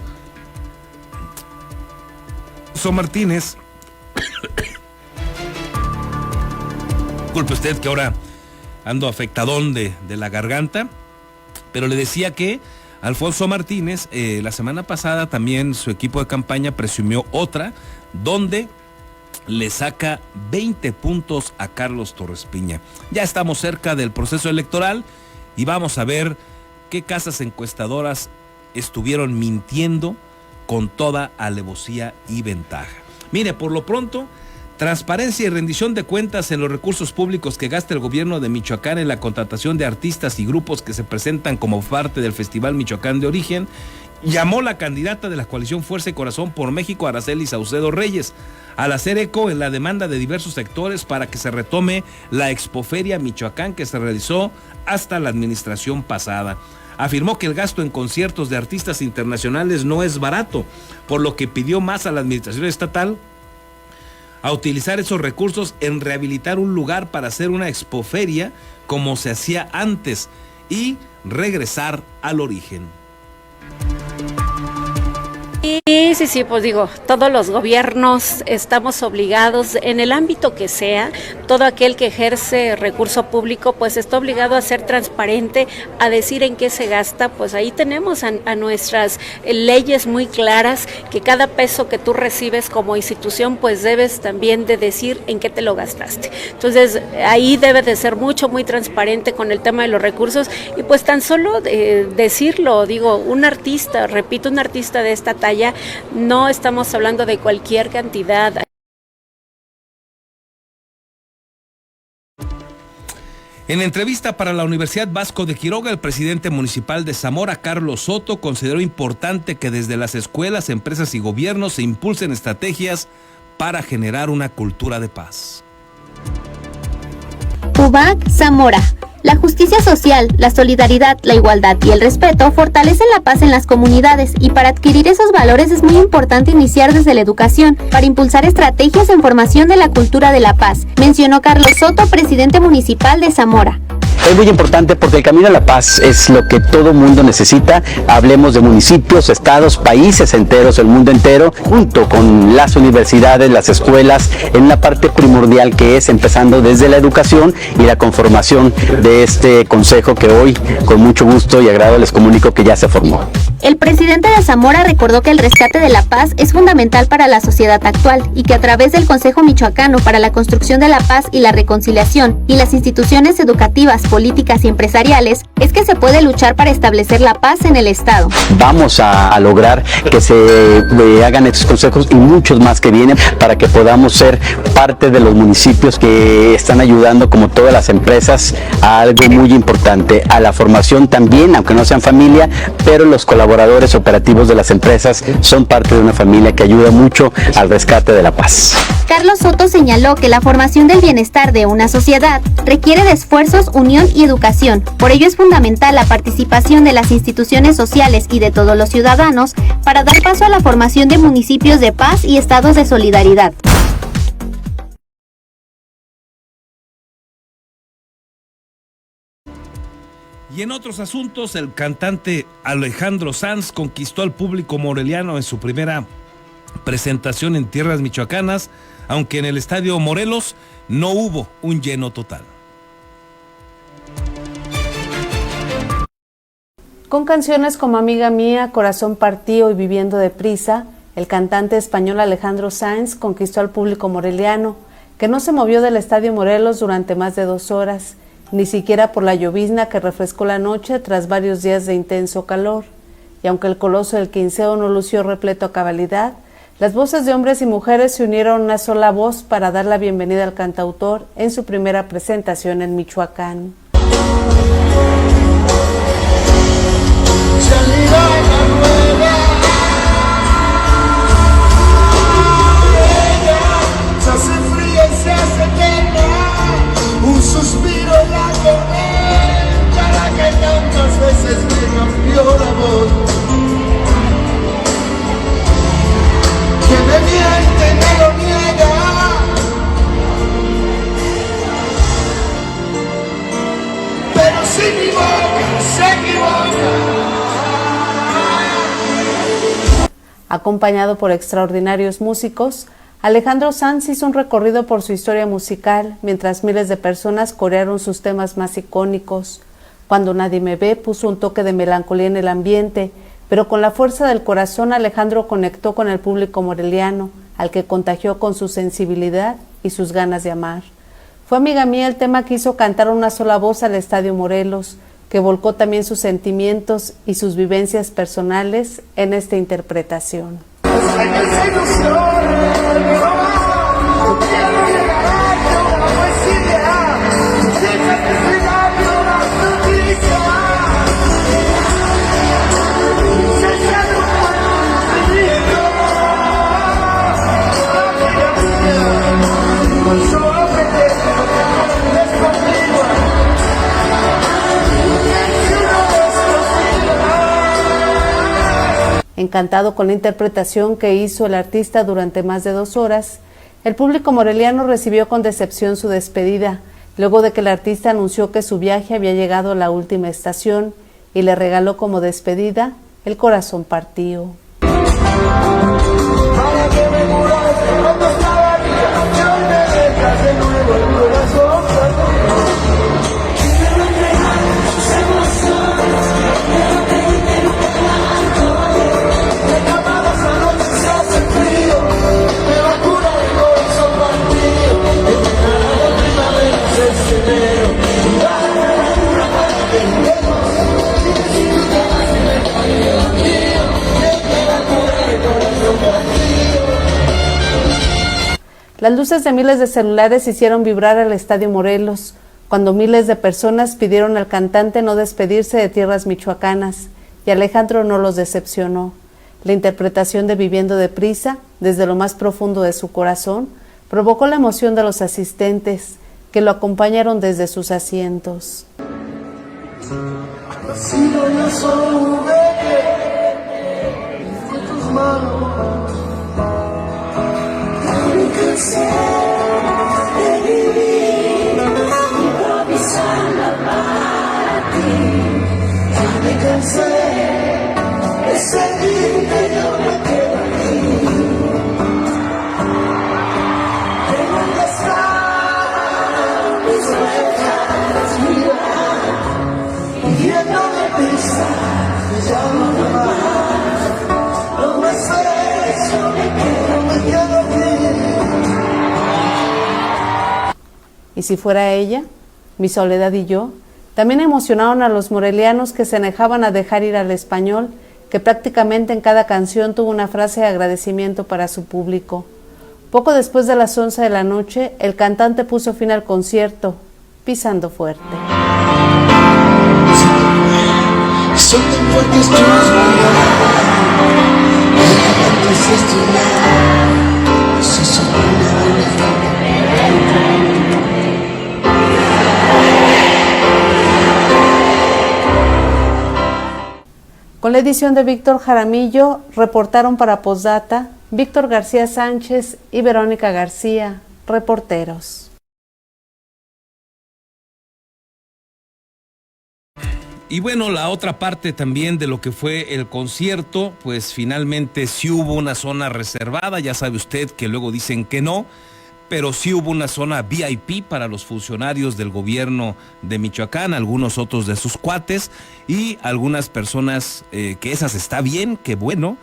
Alfonso Martínez, disculpe usted que ahora ando afectadón de la garganta, pero le decía que Alfonso Martínez, la semana pasada también su equipo de campaña presumió otra, donde le saca 20 puntos a Carlos Torres Piña. Ya estamos cerca del proceso electoral y vamos a ver qué casas encuestadoras estuvieron mintiendo con toda alevosía y ventaja. Mire, por lo pronto, transparencia y rendición de cuentas en los recursos públicos que gasta el gobierno de Michoacán en la contratación de artistas y grupos que se presentan como parte del Festival Michoacán de Origen, llamó la candidata de la coalición Fuerza y Corazón por México, Araceli Saucedo Reyes, al hacer eco en la demanda de diversos sectores para que se retome la Expoferia Michoacán que se realizó hasta la administración pasada. Afirmó que el gasto en conciertos de artistas internacionales no es barato, por lo que pidió más a la administración estatal a utilizar esos recursos en rehabilitar un lugar para hacer una expoferia como se hacía antes y regresar al origen. Sí, pues digo, todos los gobiernos estamos obligados, en el ámbito que sea, todo aquel que ejerce recurso público, pues está obligado a ser transparente, a decir en qué se gasta. Pues ahí tenemos a nuestras leyes muy claras, que cada peso que tú recibes como institución, pues debes también de decir en qué te lo gastaste. Entonces, ahí debe de ser muy transparente con el tema de los recursos, y pues tan solo decirlo, digo, un artista de esta talla, no estamos hablando de cualquier cantidad. En entrevista para la Universidad Vasco de Quiroga, el presidente municipal de Zamora, Carlos Soto, consideró importante que desde las escuelas, empresas y gobiernos se impulsen estrategias para generar una cultura de paz. UBAC Zamora. La justicia social, la solidaridad, la igualdad y el respeto fortalecen la paz en las comunidades, y para adquirir esos valores es muy importante iniciar desde la educación para impulsar estrategias en formación de la cultura de la paz, mencionó Carlos Soto, presidente municipal de Zamora. Es muy importante porque el camino a la paz es lo que todo mundo necesita. Hablemos de municipios, estados, países enteros, el mundo entero, junto con las universidades, las escuelas, en la parte primordial que es empezando desde la educación y la conformación de este consejo que hoy, con mucho gusto y agrado, les comunico que ya se formó. El presidente de Zamora recordó que el rescate de la paz es fundamental para la sociedad actual y que a través del Consejo Michoacano para la Construcción de la Paz y la Reconciliación y las instituciones educativas, políticas y empresariales es que se puede luchar para establecer la paz en el estado. Vamos a lograr que se hagan estos consejos y muchos más que vienen para que podamos ser parte de los municipios que están ayudando, como todas las empresas, a algo muy importante, a la formación también, aunque no sean familia, pero los colaboradores operativos de las empresas son parte de una familia que ayuda mucho al rescate de la paz. Carlos Soto señaló que la formación del bienestar de una sociedad requiere de esfuerzos, unión y educación. Por ello es fundamental la participación de las instituciones sociales y de todos los ciudadanos para dar paso a la formación de municipios de paz y estados de solidaridad. Y en otros asuntos, el cantante Alejandro Sanz conquistó al público moreliano en su primera presentación en tierras michoacanas, aunque en el Estadio Morelos no hubo un lleno total. Con canciones como Amiga Mía, Corazón Partido y Viviendo Deprisa, el cantante español Alejandro Sanz conquistó al público moreliano, que no se movió del Estadio Morelos durante más de 2 horas, ni siquiera por la llovizna que refrescó la noche tras varios días de intenso calor. Y aunque el Coloso del Quinceo no lució repleto a cabalidad, las voces de hombres y mujeres se unieron a una sola voz para dar la bienvenida al cantautor en su primera presentación en Michoacán. Se hace frío y se hace eterna, un suspiro largo para que tantas veces me cambió. Acompañado por extraordinarios músicos, Alejandro Sanz hizo un recorrido por su historia musical, mientras miles de personas corearon sus temas más icónicos. Cuando nadie me ve puso un toque de melancolía en el ambiente, pero con la fuerza del corazón Alejandro conectó con el público moreliano, al que contagió con su sensibilidad y sus ganas de amar. Fue Amiga Mía el tema que hizo cantar a una sola voz al Estadio Morelos, que volcó también sus sentimientos y sus vivencias personales en esta interpretación. Encantado con la interpretación que hizo el artista durante más de 2 horas, el público moreliano recibió con decepción su despedida, luego de que el artista anunció que su viaje había llegado a la última estación y le regaló como despedida el corazón partido. Las luces de miles de celulares hicieron vibrar al Estadio Morelos, cuando miles de personas pidieron al cantante no despedirse de tierras michoacanas, y Alejandro no los decepcionó. La interpretación de Viviendo Deprisa, desde lo más profundo de su corazón, provocó la emoción de los asistentes, que lo acompañaron desde sus asientos. Y si fuera ella, Mi Soledad y Yo, también emocionaron a los morelianos que se negaban a dejar ir al español, que prácticamente en cada canción tuvo una frase de agradecimiento para su público. Poco después de las 11 de la noche, el cantante puso fin al concierto, pisando fuerte. Son tan fuertes tus Con la edición de Víctor Jaramillo, reportaron para Postdata Víctor García Sánchez y Verónica García, reporteros. Y bueno, la otra parte también de lo que fue el concierto, pues finalmente sí hubo una zona reservada, ya sabe usted que luego dicen que no, pero sí hubo una zona VIP para los funcionarios del gobierno de Michoacán, algunos otros de sus cuates y algunas personas que esas está bien, que bueno,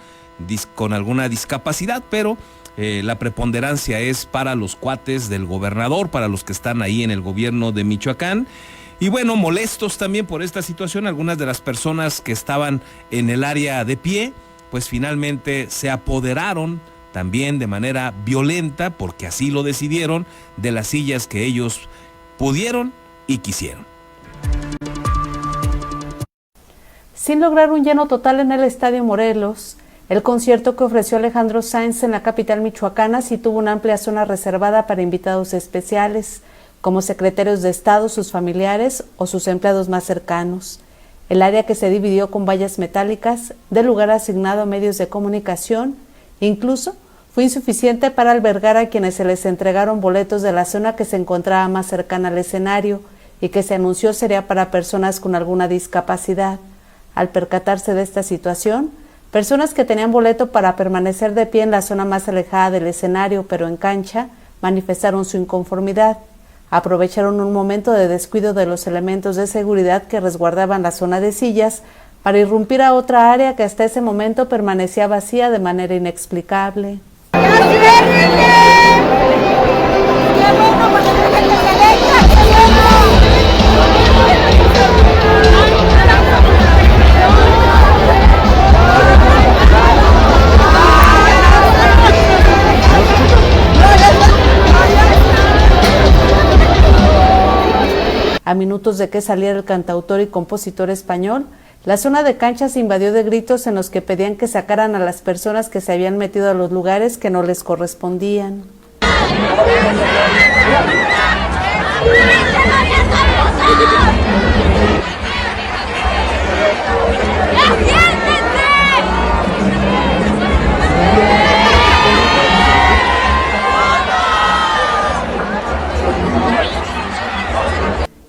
con alguna discapacidad, pero la preponderancia es para los cuates del gobernador, para los que están ahí en el gobierno de Michoacán. Y bueno, molestos también por esta situación, algunas de las personas que estaban en el área de pie, pues finalmente se apoderaron también de manera violenta, porque así lo decidieron, de las sillas que ellos pudieron y quisieron. Sin lograr un lleno total en el Estadio Morelos, el concierto que ofreció Alejandro Sanz en la capital michoacana sí tuvo una amplia zona reservada para invitados especiales, como secretarios de Estado, sus familiares o sus empleados más cercanos. El área, que se dividió con vallas metálicas, de lugar asignado a medios de comunicación, incluso fue insuficiente para albergar a quienes se les entregaron boletos de la zona que se encontraba más cercana al escenario y que se anunció sería para personas con alguna discapacidad. Al percatarse de esta situación, Personas que tenían boleto para permanecer de pie en la zona más alejada del escenario, pero en cancha, manifestaron su inconformidad. Aprovecharon un momento de descuido de los elementos de seguridad que resguardaban la zona de sillas para irrumpir a otra área que hasta ese momento permanecía vacía de manera inexplicable. A minutos de que saliera el cantautor y compositor español, la zona de cancha se invadió de gritos en los que pedían que sacaran a las personas que se habían metido a los lugares que no les correspondían.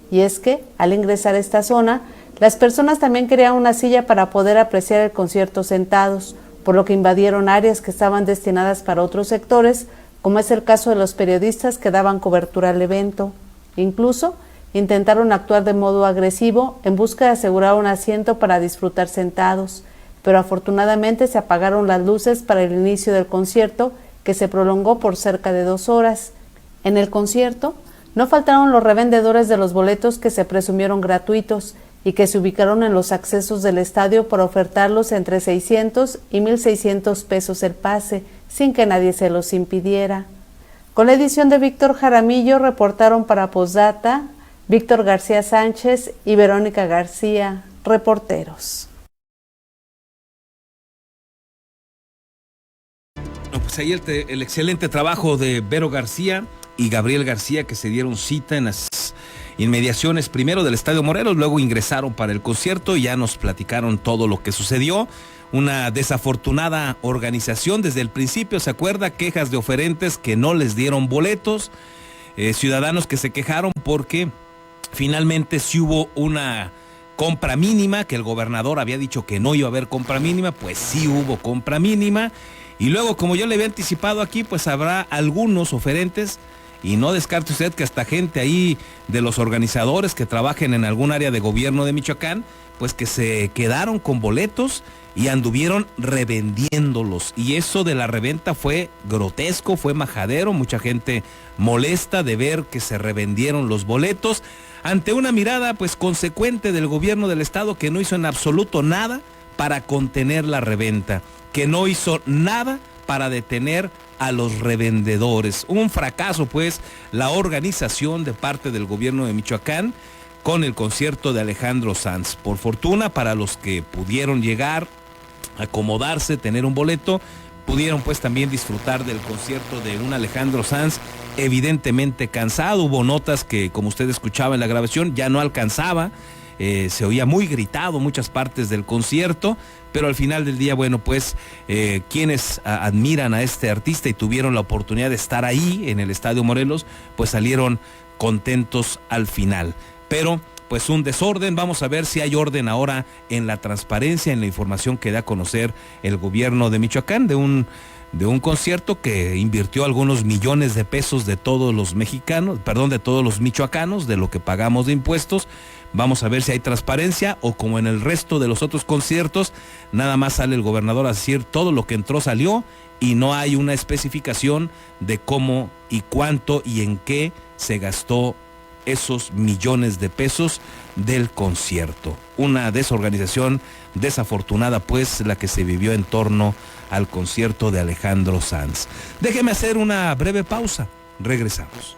Y es que, al ingresar a esta zona, las personas también querían una silla para poder apreciar el concierto sentados, por lo que invadieron áreas que estaban destinadas para otros sectores, como es el caso de los periodistas que daban cobertura al evento. Incluso, intentaron actuar de modo agresivo en busca de asegurar un asiento para disfrutar sentados, pero afortunadamente se apagaron las luces para el inicio del concierto, que se prolongó por cerca de 2 horas. En el concierto, no faltaron los revendedores de los boletos que se presumieron gratuitos y que se ubicaron en los accesos del estadio para ofertarlos entre 600 y 1,600 pesos el pase, sin que nadie se los impidiera. Con la edición de Víctor Jaramillo reportaron para Postdata Víctor García Sánchez y Verónica García, reporteros. Pues ahí el excelente trabajo de Vero García y Gabriel García, que se dieron cita en las inmediaciones primero del Estadio Morelos, luego ingresaron para el concierto y ya nos platicaron todo lo que sucedió. Una desafortunada organización desde el principio, ¿se acuerda? Quejas de oferentes que no les dieron boletos, ciudadanos que se quejaron porque finalmente sí hubo una compra mínima, que el gobernador había dicho que no iba a haber compra mínima, pues sí hubo compra mínima. Y luego, como yo le había anticipado aquí, pues habrá algunos oferentes, y no descarte usted que hasta gente ahí de los organizadores que trabajen en algún área de gobierno de Michoacán, pues que se quedaron con boletos y anduvieron revendiéndolos. Y eso de la reventa fue grotesco, fue majadero, mucha gente molesta de ver que se revendieron los boletos, ante una mirada pues consecuente del gobierno del estado, que no hizo en absoluto nada para contener la reventa, que no hizo nada para detener a los revendedores. Un fracaso, pues, la organización de parte del gobierno de Michoacán con el concierto de Alejandro Sanz. Por fortuna, para los que pudieron llegar, acomodarse, tener un boleto, pudieron pues también disfrutar del concierto de un Alejandro Sanz evidentemente cansado. Hubo notas que, como usted escuchaba en la grabación, ya no alcanzaba, se oía muy gritado muchas partes del concierto, pero al final del día, bueno, pues quienes admiran a este artista y tuvieron la oportunidad de estar ahí en el Estadio Morelos, pues salieron contentos al final. Pero pues un desorden, vamos a ver si hay orden ahora en la transparencia, en la información que da a conocer el gobierno de Michoacán, de un concierto que invirtió algunos millones de pesos de todos los mexicanos, de todos los michoacanos, de lo que pagamos de impuestos. Vamos a ver si hay transparencia, o como en el resto de los otros conciertos, nada más sale el gobernador a decir todo lo que entró salió y no hay una especificación de cómo y cuánto y en qué se gastó esos millones de pesos del concierto. Una desorganización desafortunada, pues, la que se vivió en torno al concierto de Alejandro Sanz. Déjeme hacer una breve pausa. Regresamos.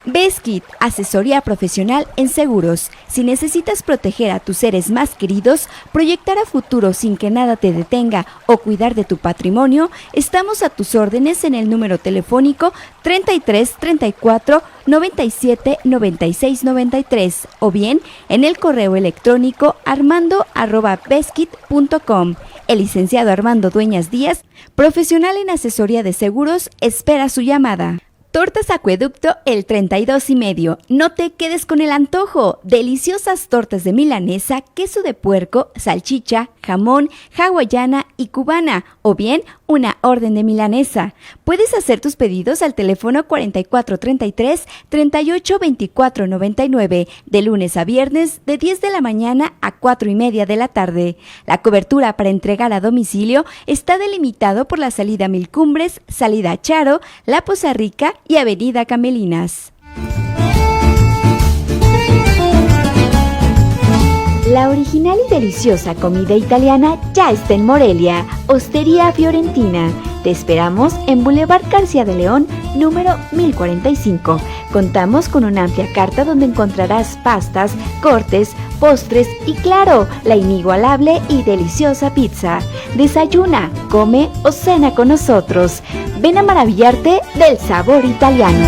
Beskid, asesoría profesional en seguros. Si necesitas proteger a tus seres más queridos, proyectar a futuro sin que nada te detenga o cuidar de tu patrimonio, estamos a tus órdenes en el número telefónico 33 34 97 96 93 o bien en el correo electrónico armando@beskid.com. El licenciado Armando Dueñas Díaz, profesional en asesoría de seguros, espera su llamada. Tortas Acueducto el 32,5. No te quedes con el antojo. Deliciosas tortas de milanesa, queso de puerco, salchicha, jamón, hawaiana y cubana, o bien una orden de milanesa. Puedes hacer tus pedidos al teléfono 4433 382499 de lunes a viernes de 10 de la mañana a 4:30 de la tarde. La cobertura para entregar a domicilio está delimitado por la salida Mil Cumbres, salida Charo, La Poza Rica y Avenida Camelinas. La original y deliciosa comida italiana ya está en Morelia, Hostería Fiorentina. Te esperamos en Boulevard García de León, número 1045. Contamos con una amplia carta donde encontrarás pastas, cortes, postres y claro, la inigualable y deliciosa pizza. Desayuna, come o cena con nosotros. Ven a maravillarte del sabor italiano.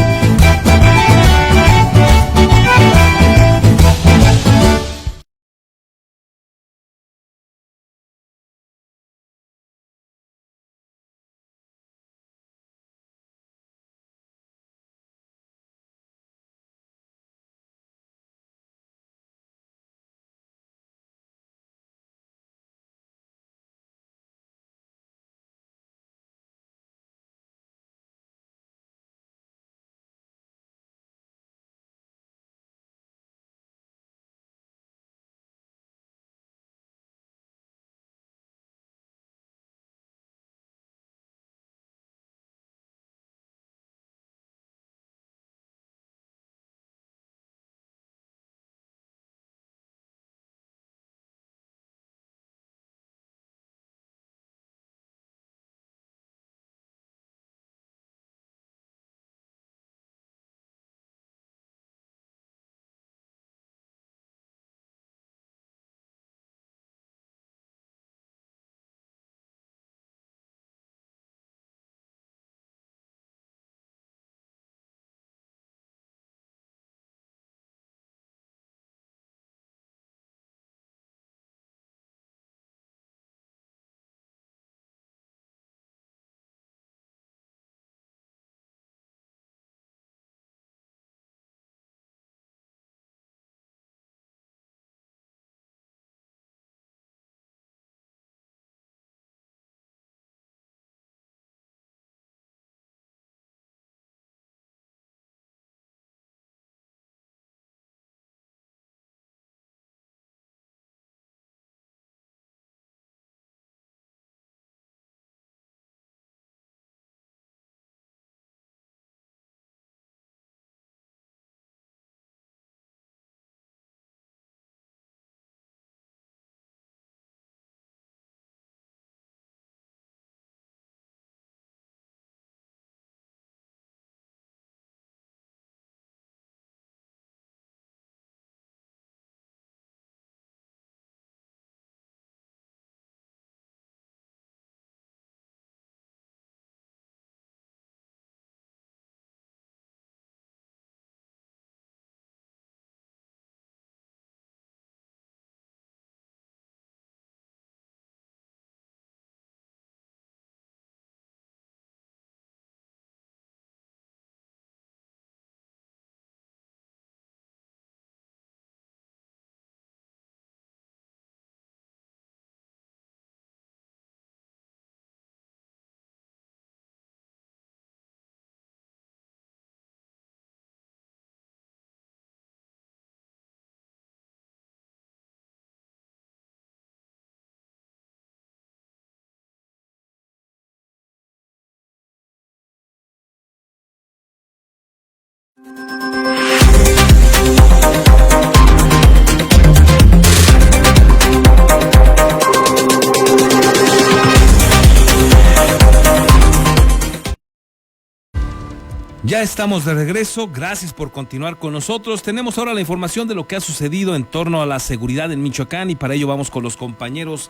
Ya estamos de regreso, gracias por continuar con nosotros. Tenemos ahora la información de lo que ha sucedido en torno a la seguridad en Michoacán y para ello vamos con los compañeros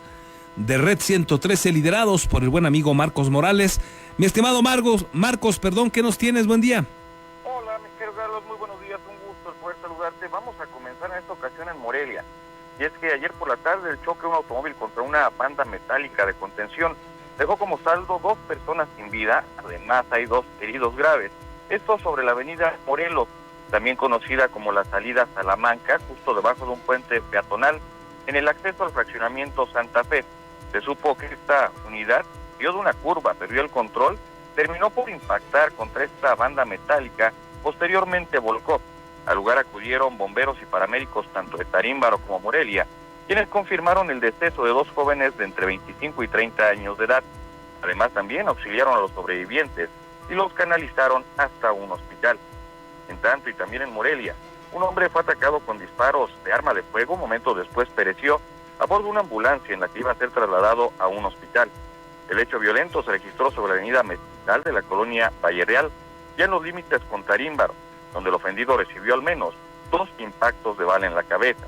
de Red 113 liderados por el buen amigo Marcos Morales. Mi estimado Marcos, ¿qué nos tienes? Buen día. Hola, mi querido Carlos, muy buenos días, un gusto el poder saludarte. Vamos a comenzar en esta ocasión en Morelia. y es que ayer por la tarde el choque de un automóvil contra una banda metálica de contención dejó como saldo 2 personas sin vida, además hay 2 heridos graves. Esto sobre la avenida Morelos, también conocida como la salida Salamanca, justo debajo de un puente peatonal, en el acceso al fraccionamiento Santa Fe. Se supo que esta unidad dio de una curva, perdió el control, terminó por impactar contra esta banda metálica, posteriormente volcó. Al lugar acudieron bomberos y paramédicos tanto de Tarímbaro como Morelia, quienes confirmaron el deceso de 2 jóvenes de entre 25 y 30 años de edad. Además también auxiliaron a los sobrevivientes y los canalizaron hasta un hospital. En tanto, y también en Morelia, un hombre fue atacado con disparos de arma de fuego, momentos después pereció a bordo de una ambulancia en la que iba a ser trasladado a un hospital. El hecho violento se registró sobre la avenida Mezquital de la colonia Valle Real, ya en los límites con Tarímbaro, donde el ofendido recibió al menos 2 impactos de bala en la cabeza.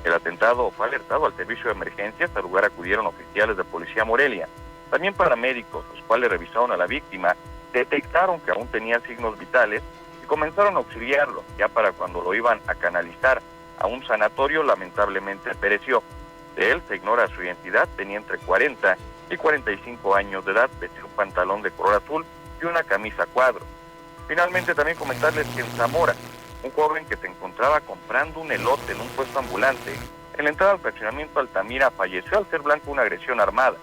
El atentado fue alertado al servicio de emergencias, al lugar acudieron oficiales de Policía Morelia, también paramédicos, los cuales revisaron a la víctima, detectaron que aún tenía signos vitales y comenzaron a auxiliarlo. Ya para cuando lo iban a canalizar a un sanatorio, lamentablemente pereció. De él se ignora su identidad, tenía entre 40 y 45 años de edad, vestía un pantalón de color azul y una camisa cuadro. Finalmente también comentarles que en Zamora, un joven que se encontraba comprando un elote en un puesto ambulante en la entrada al fraccionamiento Altamira falleció al ser blanco de una agresión armada.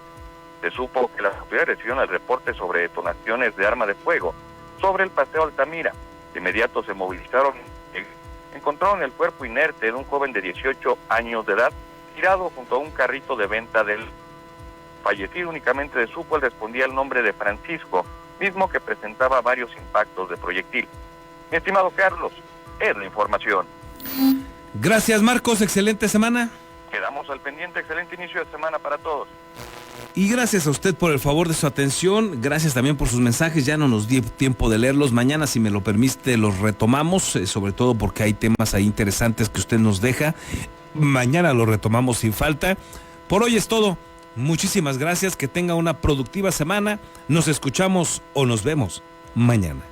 Se supo que las autoridades recibieron el reporte sobre detonaciones de arma de fuego sobre el paseo Altamira. De inmediato se movilizaron, encontraron el cuerpo inerte de un joven de 18 años de edad tirado junto a un carrito de venta del fallecido. Únicamente se supo, él respondía el nombre de Francisco, mismo que presentaba varios impactos de proyectil. Mi estimado Carlos, es la información. Gracias, Marcos, excelente semana. Quedamos al pendiente, excelente inicio de semana para todos. Y gracias a usted por el favor de su atención, gracias también por sus mensajes, ya no nos dio tiempo de leerlos, mañana si me lo permite los retomamos, sobre todo porque hay temas ahí interesantes que usted nos deja, mañana lo retomamos sin falta. Por hoy es todo, muchísimas gracias, que tenga una productiva semana, nos escuchamos o nos vemos mañana.